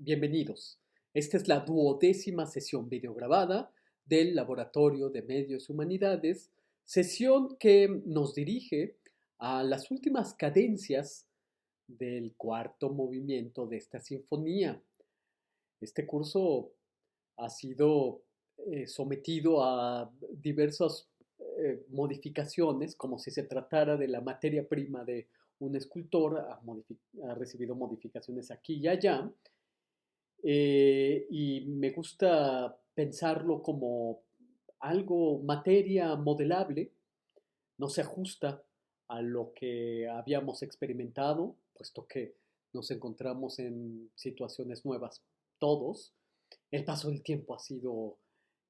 Bienvenidos. Esta es la 12ª sesión videograbada del Laboratorio de Medios y Humanidades, sesión que nos dirige a las últimas cadencias del cuarto movimiento de esta sinfonía. Este curso ha sido sometido a diversas modificaciones, como si se tratara de la materia prima de un escultor, ha recibido modificaciones aquí y allá, y me gusta pensarlo como algo, materia modelable, no se ajusta a lo que habíamos experimentado, puesto que nos encontramos en situaciones nuevas todos. El paso del tiempo ha sido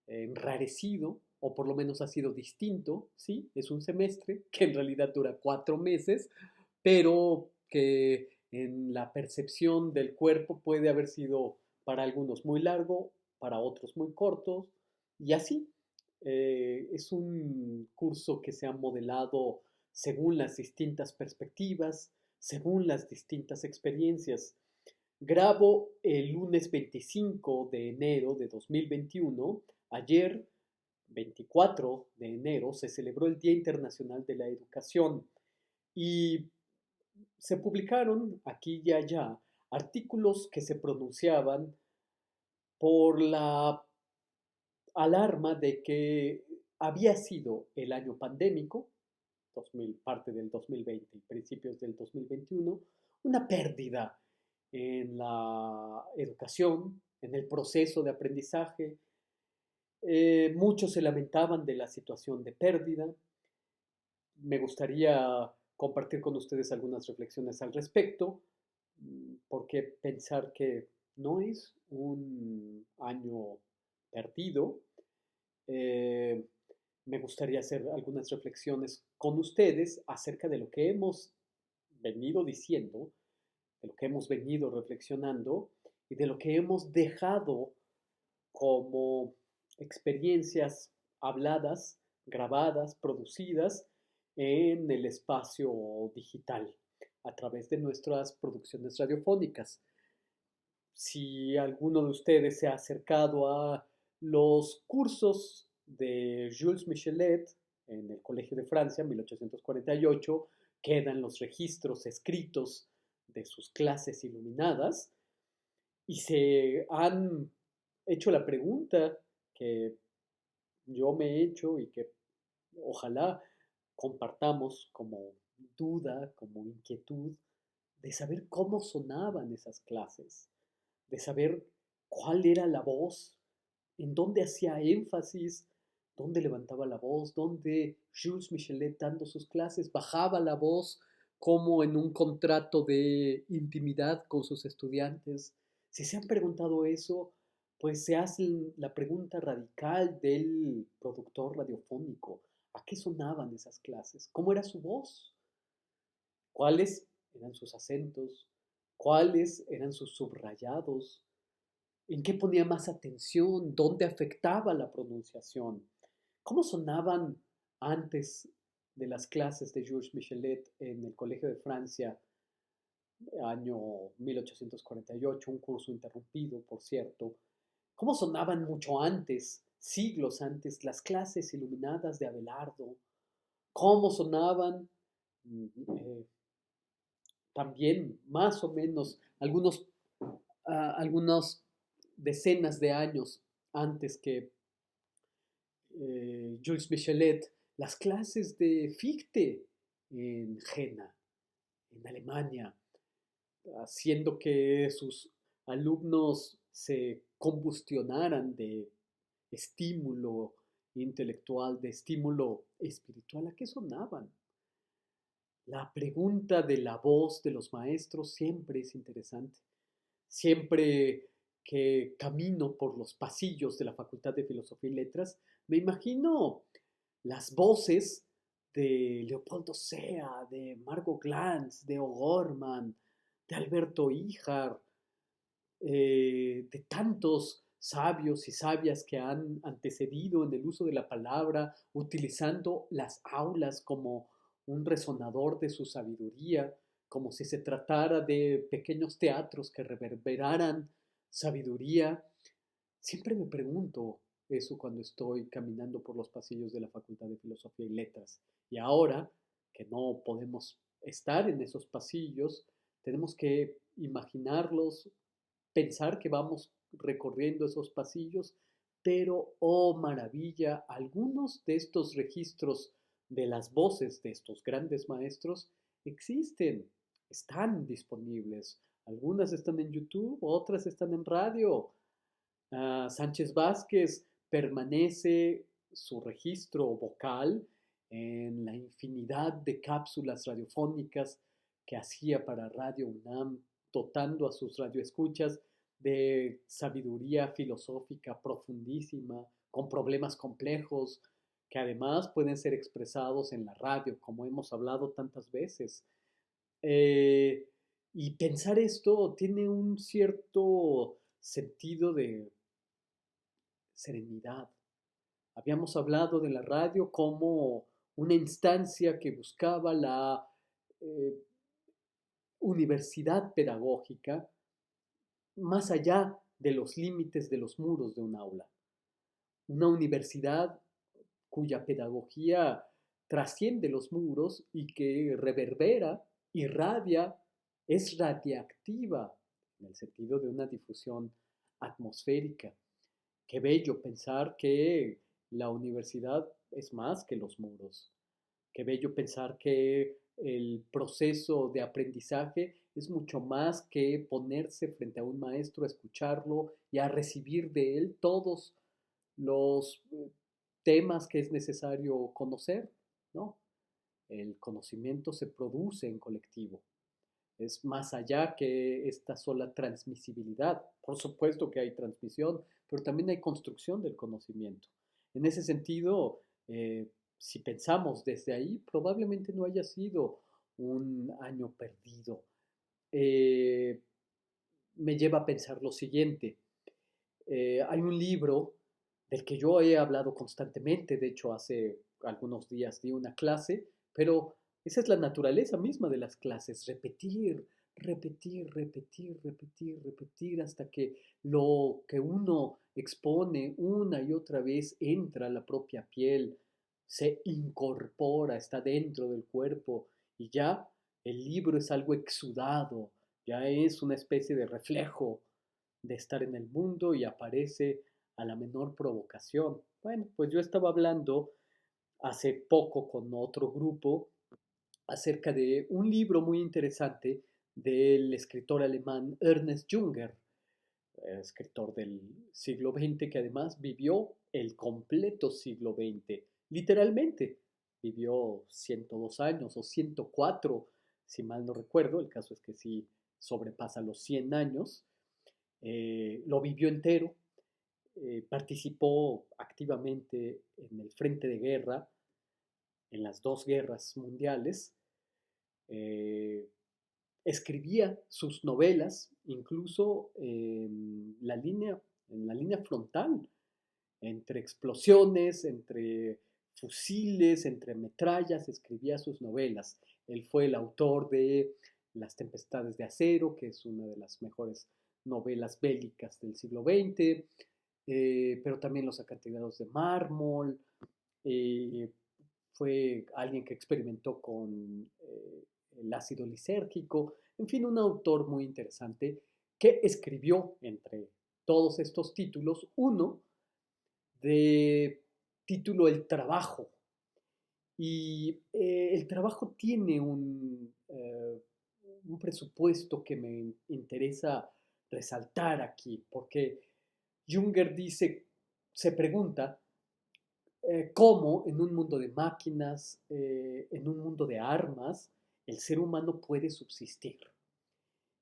enrarecido, o por lo menos ha sido distinto, ¿sí? Es un semestre que en realidad dura 4 meses, pero que en la percepción del cuerpo puede haber sido para algunos muy largo, para otros muy cortos, y así. Es un curso que se ha modelado según las distintas perspectivas, según las distintas experiencias. Grabo el lunes 25 de enero de 2021. Ayer, 24 de enero, se celebró el Día Internacional de la Educación y se publicaron aquí y allá artículos que se pronunciaban por la alarma de que había sido el año pandémico, 2000, parte del 2020 y principios del 2021, una pérdida en la educación, en el proceso de aprendizaje. Muchos se lamentaban de la situación de pérdida. Me gustaría compartir con ustedes algunas reflexiones al respecto, porque pensar que no es un año perdido. Eh, Me gustaría hacer algunas reflexiones con ustedes acerca de lo que hemos venido diciendo, de lo que hemos venido reflexionando y de lo que hemos dejado como experiencias habladas, grabadas, producidas en el espacio digital a través de nuestras producciones radiofónicas. Si alguno de ustedes se ha acercado a los cursos de Jules Michelet en el Colegio de Francia, 1848, quedan los registros escritos de sus clases iluminadas y se han hecho la pregunta que yo me he hecho y que ojalá compartamos como duda, como inquietud, de saber cómo sonaban esas clases, de saber cuál era la voz, en dónde hacía énfasis, dónde levantaba la voz, dónde Jules Michelet dando sus clases bajaba la voz como en un contrato de intimidad con sus estudiantes. Si se han preguntado eso, pues se hacen la pregunta radical del productor radiofónico. ¿A qué sonaban esas clases? ¿Cómo era su voz? ¿Cuáles eran sus acentos? ¿Cuáles eran sus subrayados? ¿En qué ponía más atención? ¿Dónde afectaba la pronunciación? ¿Cómo sonaban antes de las clases de Georges Michelet en el Colegio de Francia, año 1848, un curso interrumpido, por cierto? ¿Cómo sonaban mucho antes, siglos antes, las clases iluminadas de Abelardo? ¿Cómo sonaban eh, también más o menos algunos decenas de años antes que Jules Michelet, las clases de Fichte en Jena, en Alemania, haciendo que sus alumnos se combustionaran de estímulo intelectual, de estímulo espiritual. ¿A qué sonaban? La pregunta de la voz de los maestros siempre es interesante. Siempre que camino por los pasillos de la Facultad de Filosofía y Letras, me imagino las voces de Leopoldo Sea, de Margot Glantz, de O'Gorman, de Alberto Híjar, de tantos sabios y sabias que han antecedido en el uso de la palabra, utilizando las aulas como un resonador de su sabiduría, como si se tratara de pequeños teatros que reverberaran sabiduría. Siempre me pregunto eso cuando estoy caminando por los pasillos de la Facultad de Filosofía y Letras. Y ahora que no podemos estar en esos pasillos, tenemos que imaginarlos, pensar que vamos recorriendo esos pasillos, pero, oh maravilla, algunos de estos registros de las voces de estos grandes maestros existen, están disponibles. Algunas están en YouTube, otras están en radio. Sánchez Vázquez permanece su registro vocal en la infinidad de cápsulas radiofónicas que hacía para Radio UNAM, dotando a sus radioescuchas de sabiduría filosófica profundísima, con problemas complejos, que además pueden ser expresados en la radio, como hemos hablado tantas veces. Eh, y pensar esto tiene un cierto sentido de serenidad. Habíamos hablado de la radio como una instancia que buscaba la eh, universidad pedagógica más allá de los límites de los muros de un aula. Una universidad cuya pedagogía trasciende los muros y que reverbera, irradia, es radiactiva en el sentido de una difusión atmosférica. Qué bello pensar que la universidad es más que los muros. Qué bello pensar que el proceso de aprendizaje es mucho más que ponerse frente a un maestro, a escucharlo y a recibir de él todos los temas que es necesario conocer, ¿no? El conocimiento se produce en colectivo. Es más allá que esta sola transmisibilidad. Por supuesto que hay transmisión, pero también hay construcción del conocimiento. En ese sentido, si pensamos desde ahí, probablemente no haya sido un año perdido. Eh, Me lleva a pensar lo siguiente. Hay un libro del que yo he hablado constantemente, de hecho hace algunos días di una clase, pero esa es la naturaleza misma de las clases, repetir, repetir, repetir, repetir, repetir, hasta que lo que uno expone una y otra vez entra a la propia piel, se incorpora, está dentro del cuerpo y ya el libro es algo exudado, ya es una especie de reflejo de estar en el mundo y aparece a la menor provocación. Bueno, pues yo estaba hablando hace poco con otro grupo acerca de un libro muy interesante del escritor alemán Ernest Junger, escritor del siglo XX que además vivió el completo siglo XX, literalmente. Vivió 102 años o 104, si mal no recuerdo, el caso es que sí sobrepasa los 100 años, lo vivió entero, participó activamente en el frente de guerra, en las dos guerras mundiales, eh, escribía sus novelas incluso en la línea frontal, entre explosiones, entre fusiles, entre metrallas, escribía sus novelas. Él fue el autor de Las Tempestades de Acero, que es una de las mejores novelas bélicas del siglo XX, pero también Los Acantilados de Mármol. eh, Fue alguien que experimentó con el ácido lisérgico, en fin, un autor muy interesante que escribió entre todos estos títulos uno de título El Trabajo. Y el trabajo tiene un presupuesto que me interesa resaltar aquí, porque Junger dice, se pregunta, cómo en un mundo de máquinas, en un mundo de armas, el ser humano puede subsistir.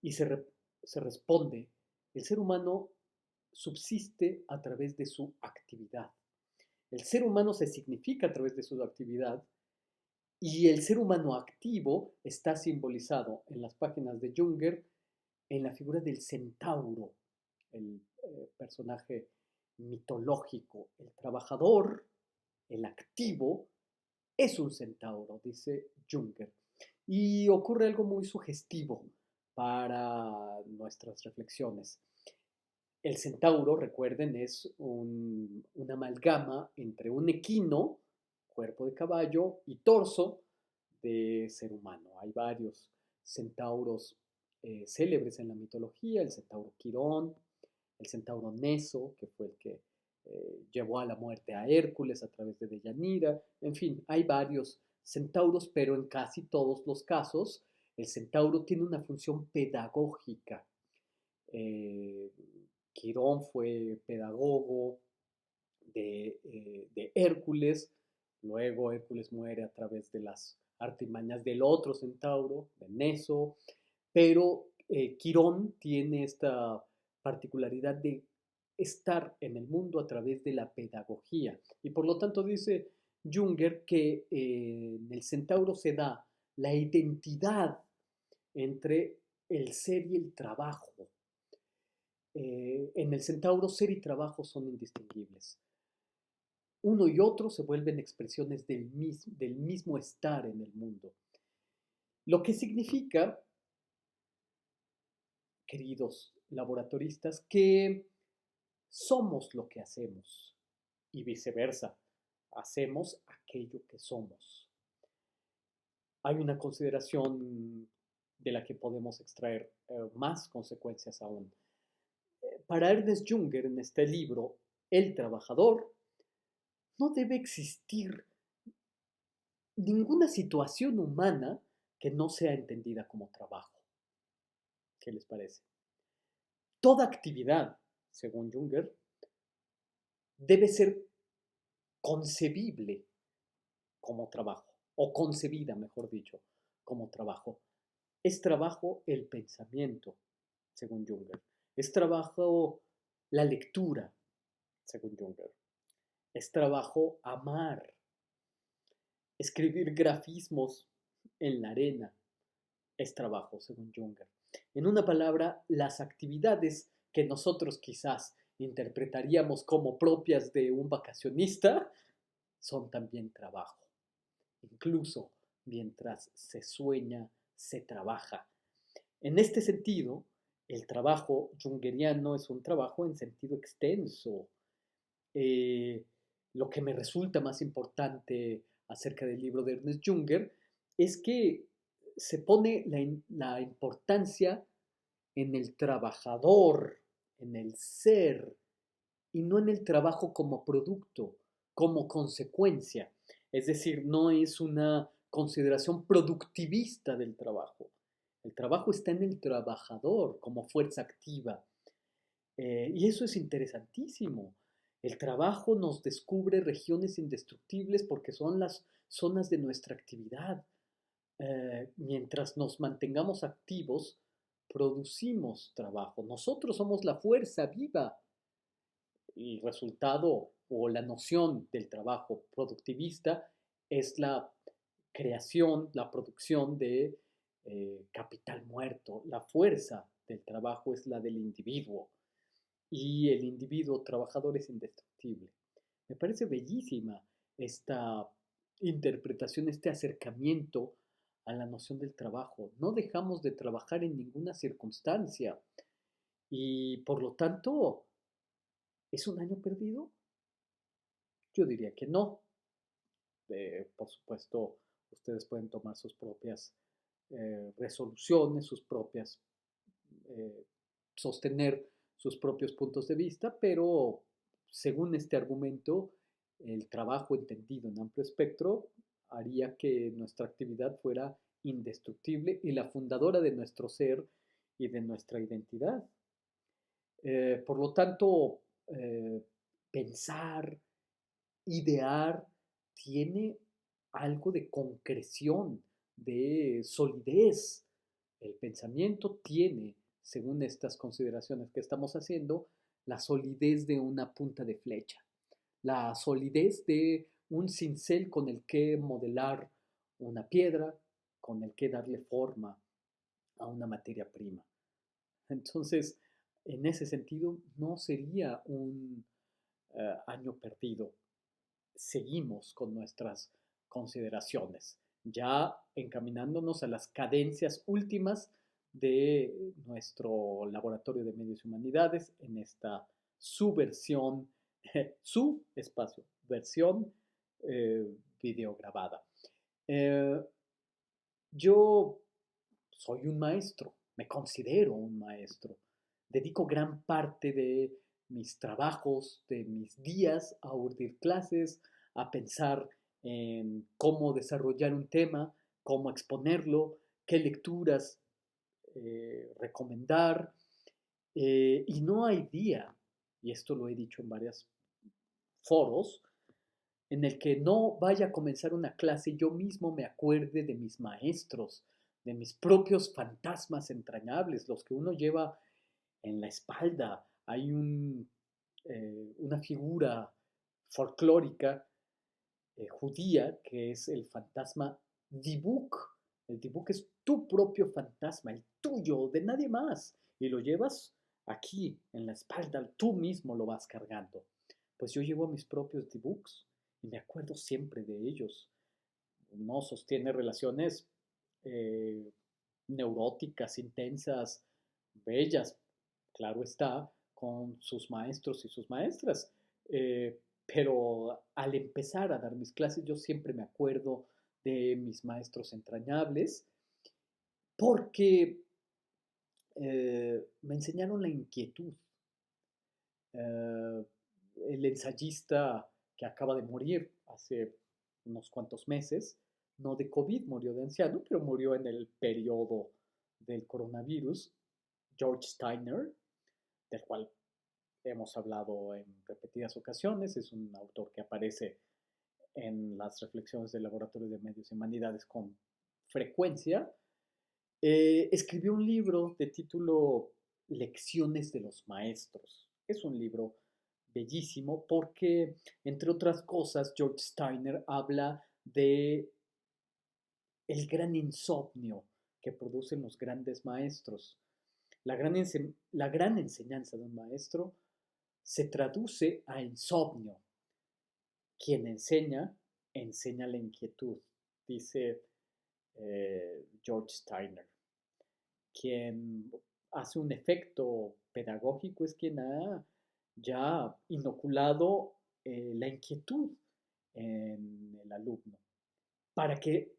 Y se responde, el ser humano subsiste a través de su actividad. El ser humano se significa a través de su actividad y el ser humano activo está simbolizado en las páginas de Junger en la figura del centauro, el personaje mitológico, el trabajador, el activo, es un centauro, dice Junger. Y ocurre algo muy sugestivo para nuestras reflexiones. El centauro, recuerden, es una amalgama entre un equino, cuerpo de caballo, y torso de ser humano. Hay varios centauros célebres en la mitología, el centauro Quirón, el centauro Neso, que fue el que llevó a la muerte a Hércules a través de Deyanira. En fin, hay varios centauros, pero en casi todos los casos el centauro tiene una función pedagógica. Eh, Quirón fue pedagogo de Hércules, luego Hércules muere a través de las artimañas del otro centauro, de Neso, pero Quirón tiene esta particularidad de estar en el mundo a través de la pedagogía. Y por lo tanto dice Junger que en el centauro se da la identidad entre el ser y el trabajo. En el centauro ser y trabajo son indistinguibles. Uno y otro se vuelven expresiones del mismo estar en el mundo. Lo que significa, queridos laboratoristas, que somos lo que hacemos y viceversa, hacemos aquello que somos. Hay una consideración de la que podemos extraer más consecuencias aún. Para Ernest Junger, en este libro, El trabajador, no debe existir ninguna situación humana que no sea entendida como trabajo. ¿Qué les parece? Toda actividad, según Junger, debe ser concebible como trabajo, o concebida, mejor dicho, como trabajo. Es trabajo el pensamiento, según Junger. Es trabajo la lectura, según Junger. Es trabajo amar, escribir grafismos en la arena. Es trabajo, según Junger. En una palabra, las actividades que nosotros quizás interpretaríamos como propias de un vacacionista son también trabajo. Incluso mientras se sueña, se trabaja. En este sentido, el trabajo jungeriano es un trabajo en sentido extenso. Eh, lo que me resulta más importante acerca del libro de Ernest Junger es que se pone la importancia en el trabajador, en el ser, y no en el trabajo como producto, como consecuencia. Es decir, no es una consideración productivista del trabajo. El trabajo está en el trabajador como fuerza activa. Y eso es interesantísimo. El trabajo nos descubre regiones indestructibles porque son las zonas de nuestra actividad. Mientras nos mantengamos activos, producimos trabajo. Nosotros somos la fuerza viva. El resultado o la noción del trabajo productivista es la creación, la producción de capital muerto. La fuerza del trabajo es la del individuo y el individuo trabajador es indestructible. Me parece bellísima esta interpretación, este acercamiento a la noción del trabajo. No dejamos de trabajar en ninguna circunstancia y por lo tanto, ¿es un año perdido? Yo diría que no. Por supuesto, ustedes pueden tomar sus propias resoluciones, sus propias, eh, sostener sus propios puntos de vista, pero según este argumento, el trabajo entendido en amplio espectro haría que nuestra actividad fuera indestructible y la fundadora de nuestro ser y de nuestra identidad. Por lo tanto, pensar, idear, tiene algo de concreción, de solidez. El pensamiento tiene, según estas consideraciones que estamos haciendo, la solidez de una punta de flecha, la solidez de un cincel con el que modelar una piedra, con el que darle forma a una materia prima. Entonces, en ese sentido, no sería un año perdido. Seguimos con nuestras consideraciones, ya encaminándonos a las cadencias últimas de nuestro laboratorio de medios y humanidades en esta subversión, su espacio, versión videograbada. Eh, yo soy un maestro, me considero un maestro. Dedico gran parte de mis trabajos, de mis días a urdir clases, a pensar en cómo desarrollar un tema, cómo exponerlo, qué lecturas recomendar. Y no hay día, y esto lo he dicho en varios foros, en el que no vaya a comenzar una clase y yo mismo me acuerde de mis maestros, de mis propios fantasmas entrañables, los que uno lleva en la espalda. Hay una figura folclórica judía que es el fantasma Dibuk. El Dibuk es tu propio fantasma, el tuyo, de nadie más. Y lo llevas aquí, en la espalda, tú mismo lo vas cargando. Pues yo llevo mis propios Dibuks y me acuerdo siempre de ellos. Uno sostiene relaciones eh, neuróticas, intensas, bellas, claro está, con sus maestros y sus maestras. Pero al empezar a dar mis clases, yo siempre me acuerdo de mis maestros entrañables porque me enseñaron la inquietud. Eh, el ensayista que acaba de morir hace unos cuantos meses, no de COVID, murió de anciano, pero murió en el periodo del coronavirus, George Steiner, del cual hemos hablado en repetidas ocasiones, es un autor que aparece en las reflexiones del Laboratorio de Medios y Humanidades con frecuencia. Escribió un libro de título Lecciones de los Maestros. Es un libro bellísimo porque, entre otras cosas, George Steiner habla de el gran insomnio que producen los grandes maestros. La gran enseñanza de un maestro se traduce a insomnio. Quien enseña, enseña la inquietud, dice George Steiner. Quien hace un efecto pedagógico es quien ha ya inoculado la inquietud en el alumno para que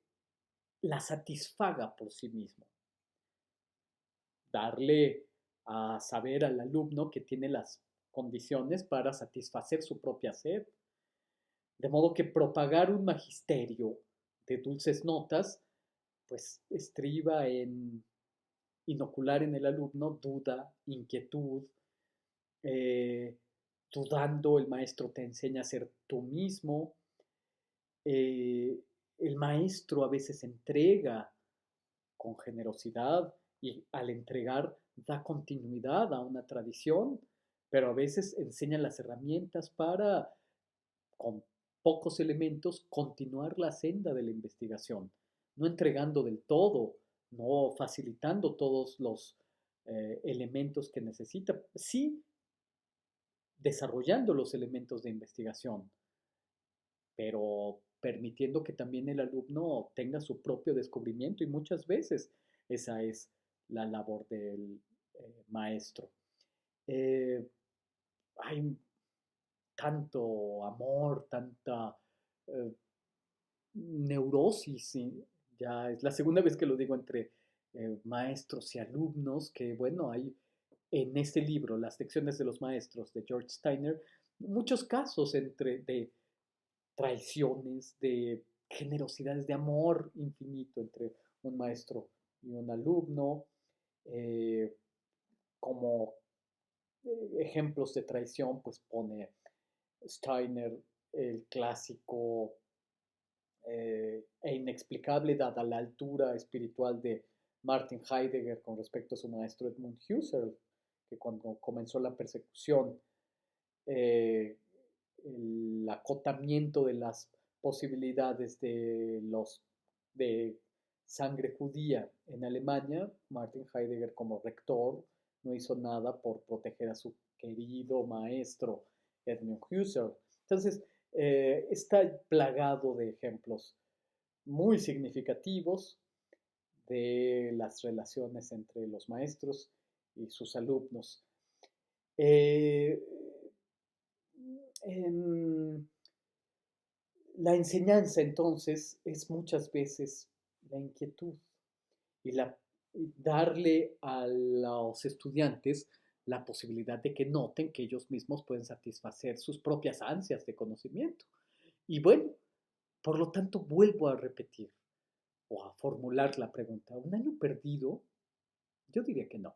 la satisfaga por sí mismo. Darle a saber al alumno que tiene las condiciones para satisfacer su propia sed. De modo que propagar un magisterio de dulces notas, pues estriba en inocular en el alumno duda, inquietud, eh, dudando el maestro te enseña a ser tú mismo, eh, el maestro a veces entrega con generosidad y al entregar da continuidad a una tradición, pero a veces enseña las herramientas para, con pocos elementos, continuar la senda de la investigación, no entregando del todo, no facilitando todos los elementos que necesita, sí desarrollando los elementos de investigación, pero permitiendo que también el alumno tenga su propio descubrimiento y muchas veces esa es la labor del maestro. Eh, hay tanto amor, tanta eh, neurosis, ¿sí? Ya es la segunda vez que lo digo entre maestros y alumnos, que bueno, hay en este libro, Las lecciones de los maestros de George Steiner, muchos casos de traiciones, de generosidades, de amor infinito entre un maestro y un alumno, eh, como ejemplos de traición, pues pone Steiner el clásico e inexplicable dada la altura espiritual de Martin Heidegger con respecto a su maestro Edmund Husserl, que cuando comenzó la persecución, eh, el acotamiento de las posibilidades de sangre judía en Alemania, Martin Heidegger como rector no hizo nada por proteger a su querido maestro Edmund Husserl. Entonces, está plagado de ejemplos muy significativos de las relaciones entre los maestros y sus alumnos. Eh, en la enseñanza, entonces, es muchas veces la inquietud y y darle a los estudiantes la posibilidad de que noten que ellos mismos pueden satisfacer sus propias ansias de conocimiento. Y bueno, por lo tanto, vuelvo a repetir o a formular la pregunta, ¿un año perdido? Yo diría que no.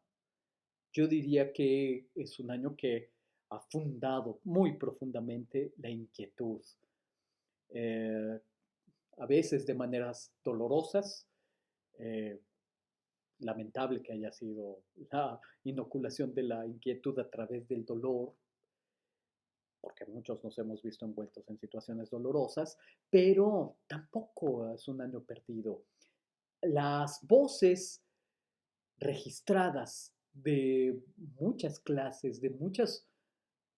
Yo diría que es un año que ha fundado muy profundamente la inquietud, eh, a veces de maneras dolorosas. eh, Lamentable que haya sido la inoculación de la inquietud a través del dolor, porque muchos nos hemos visto envueltos en situaciones dolorosas, pero tampoco es un año perdido. Las voces registradas de muchas clases, de muchas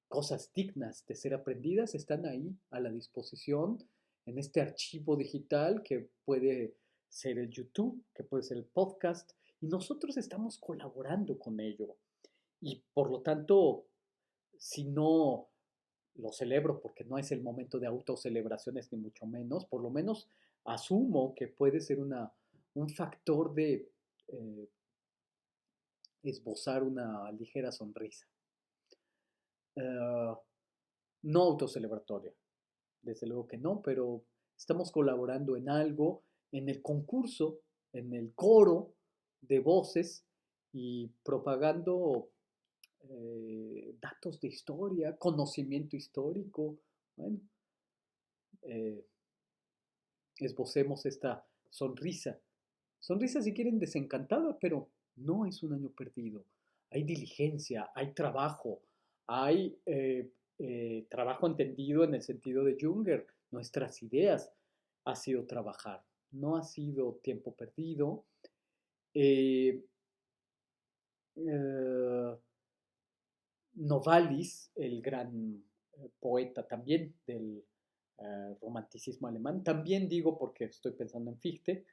cosas dignas de ser aprendidas, están ahí a la disposición en este archivo digital que puede ser el YouTube, que puede ser el podcast, y nosotros estamos colaborando con ello. Y por lo tanto, si no lo celebro porque no es el momento de autocelebraciones ni mucho menos, por lo menos asumo que puede ser un factor de eh, esbozar una ligera sonrisa. Uh, no autocelebratoria, desde luego que no, pero estamos colaborando en algo, en el concurso, en el coro de voces y propagando datos de historia, conocimiento histórico. Bueno, eh, esbocemos esta sonrisa. Sonrisa si quieren desencantada, pero no es un año perdido. Hay diligencia, hay trabajo, hay trabajo entendido en el sentido de Junger. Nuestras ideas ha sido trabajar, no ha sido tiempo perdido. Eh, eh, Novalis, el gran poeta también del romanticismo alemán, también digo porque estoy pensando en Fichte.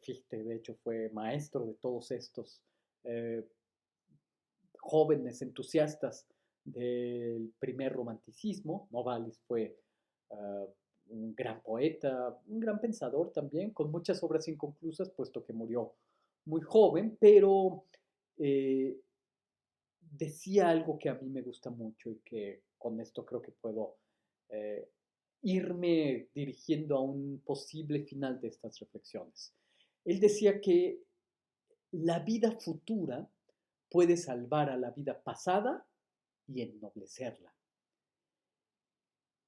Fichte, de hecho, fue maestro de todos estos eh, jóvenes entusiastas del primer romanticismo. Novalis fue un gran poeta, un gran pensador también, con muchas obras inconclusas, puesto que murió muy joven, pero eh, decía algo que a mí me gusta mucho y que con esto creo que puedo eh, irme dirigiendo a un posible final de estas reflexiones. Él decía que la vida futura puede salvar a la vida pasada y ennoblecerla.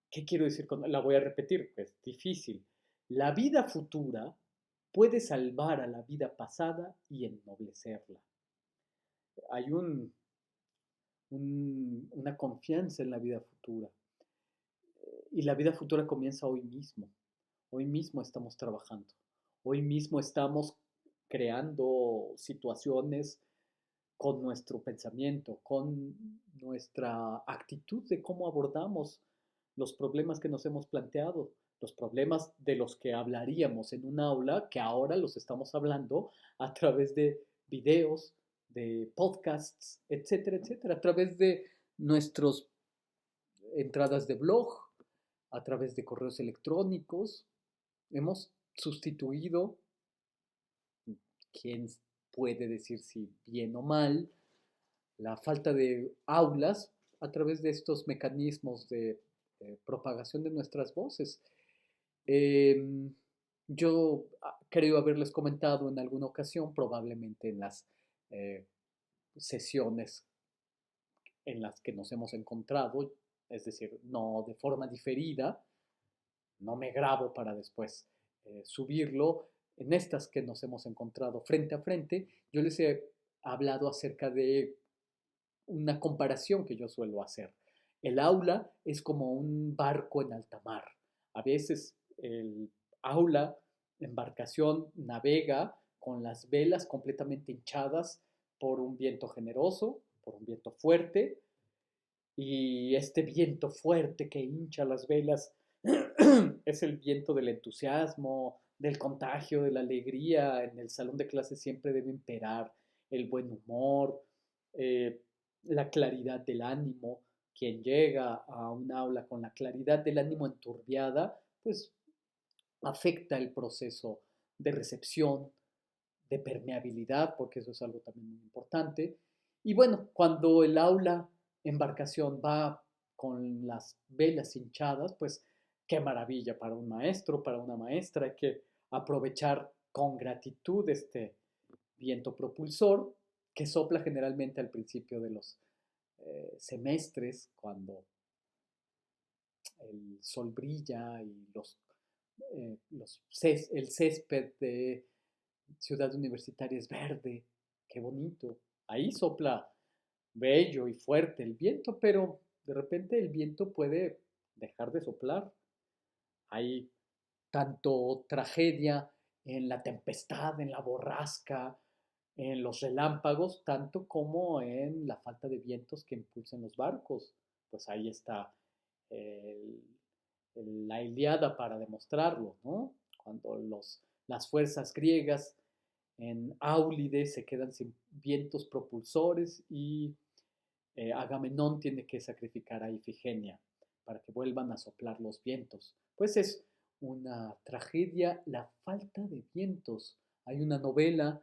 ¿Qué quiero decir con la voy a repetir? Es difícil. La vida futura puede salvar a la vida pasada y ennoblecerla. Hay una confianza en la vida futura. Y la vida futura comienza hoy mismo. Hoy mismo estamos trabajando. Hoy mismo estamos creando situaciones con nuestro pensamiento, con nuestra actitud de cómo abordamos los problemas que nos hemos planteado, los problemas de los que hablaríamos en un aula, que ahora los estamos hablando a través de videos, de podcasts, etcétera, etcétera, a través de nuestras entradas de blog, a través de correos electrónicos. Hemos sustituido, quién puede decir si bien o mal, la falta de aulas a través de estos mecanismos de propagación de nuestras voces. Eh, yo creo haberles comentado en alguna ocasión, probablemente en las eh, sesiones en las que nos hemos encontrado, es decir, no de forma diferida, no me grabo para después subirlo. En estas que nos hemos encontrado frente a frente, yo les he hablado acerca de una comparación que yo suelo hacer. El aula es como un barco en alta mar. A veces el aula, embarcación, navega con las velas completamente hinchadas por un viento generoso, por un viento fuerte, y este viento fuerte que hincha las velas es el viento del entusiasmo, del contagio, de la alegría. En el salón de clases siempre debe imperar el buen humor, eh, la claridad del ánimo. Quien llega a un aula con la claridad del ánimo enturbiada, pues afecta el proceso de recepción, de permeabilidad, porque eso es algo también muy importante. Y bueno, cuando el aula embarcación va con las velas hinchadas, pues qué maravilla para un maestro, para una maestra. Hay que aprovechar con gratitud este viento propulsor que sopla generalmente al principio de los semestres, cuando el sol brilla y el césped de Ciudad Universitaria es verde, qué bonito. Ahí sopla bello y fuerte el viento, pero de repente el viento puede dejar de soplar. Hay tanto tragedia en la tempestad, en la borrasca, en los relámpagos, tanto como en la falta de vientos que impulsen los barcos. Pues ahí está el- la Ilíada para demostrarlo, ¿no? Cuando las fuerzas griegas en Áulide se quedan sin vientos propulsores y Agamenón tiene que sacrificar a Ifigenia para que vuelvan a soplar los vientos. Pues es una tragedia la falta de vientos. Hay una novela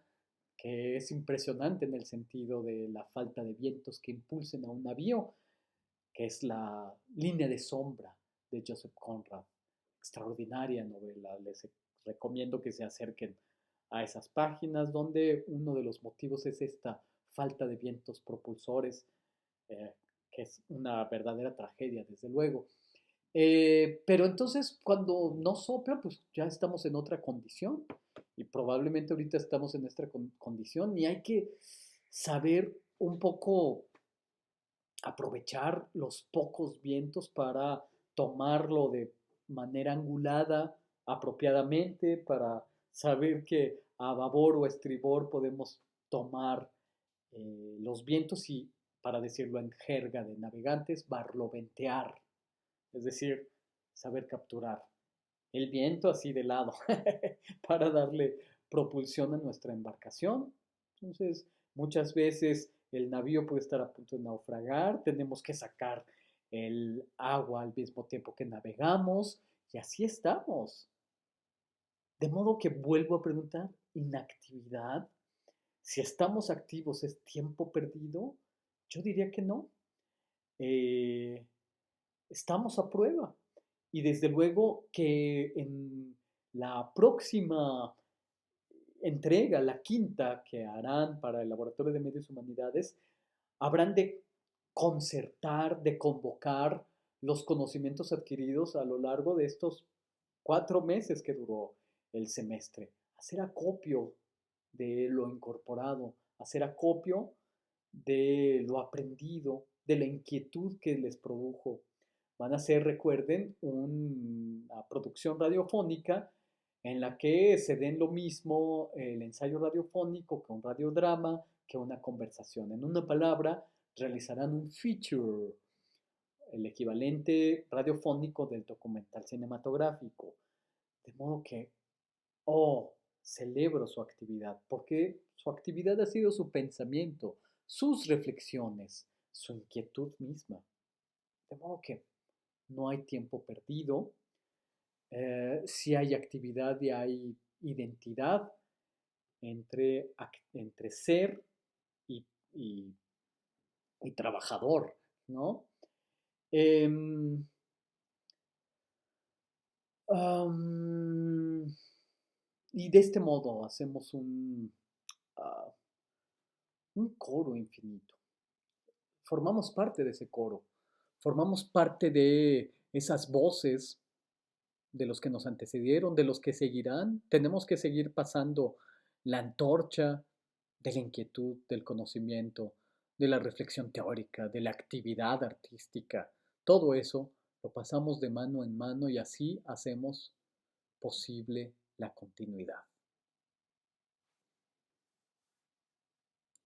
que es impresionante en el sentido de la falta de vientos que impulsen a un navío, que es la línea de sombra de Joseph Conrad. Extraordinaria novela. Les recomiendo que se acerquen a esas páginas donde uno de los motivos es esta falta de vientos propulsores, eh, que es una verdadera tragedia, desde luego. Pero entonces cuando no sopla, pues ya estamos en otra condición y probablemente ahorita estamos en esta condición y hay que saber un poco aprovechar los pocos vientos para tomarlo de manera angulada, apropiadamente, para saber que a babor o a estribor podemos tomar los vientos y, para decirlo en jerga de navegantes, barloventear, es decir, saber capturar el viento así de lado para darle propulsión a nuestra embarcación. Entonces, muchas veces el navío puede estar a punto de naufragar, tenemos que sacar el agua al mismo tiempo que navegamos y así estamos. De modo que vuelvo a preguntar, ¿inactividad? Si estamos activos, ¿es tiempo perdido? Yo diría que no. Eh, Estamos a prueba. Y desde luego que en la próxima entrega, la quinta que harán para el Laboratorio de Medios Humanidades, habrán de concertar, de convocar los conocimientos adquiridos a lo largo de estos 4 meses que duró el semestre, hacer acopio de lo incorporado, hacer acopio de lo aprendido, de la inquietud que les produjo. Van a hacer, recuerden, una producción radiofónica en la que se den lo mismo el ensayo radiofónico que un radiodrama, que una conversación. En una palabra, realizarán un feature, el equivalente radiofónico del documental cinematográfico. De modo que, oh, celebro su actividad, porque su actividad ha sido su pensamiento, sus reflexiones, su inquietud misma. De modo que no hay tiempo perdido, si hay actividad y hay identidad entre ser y, y- y trabajador, ¿no? Em, am, y de este modo hacemos ah, un coro infinito. Formamos parte de ese coro, formamos parte de esas voces de los que nos antecedieron, de los que seguirán. Tenemos que seguir pasando la antorcha de la inquietud, del conocimiento, de la reflexión teórica, de la actividad artística. Todo eso lo pasamos de mano en mano y así hacemos posible la continuidad.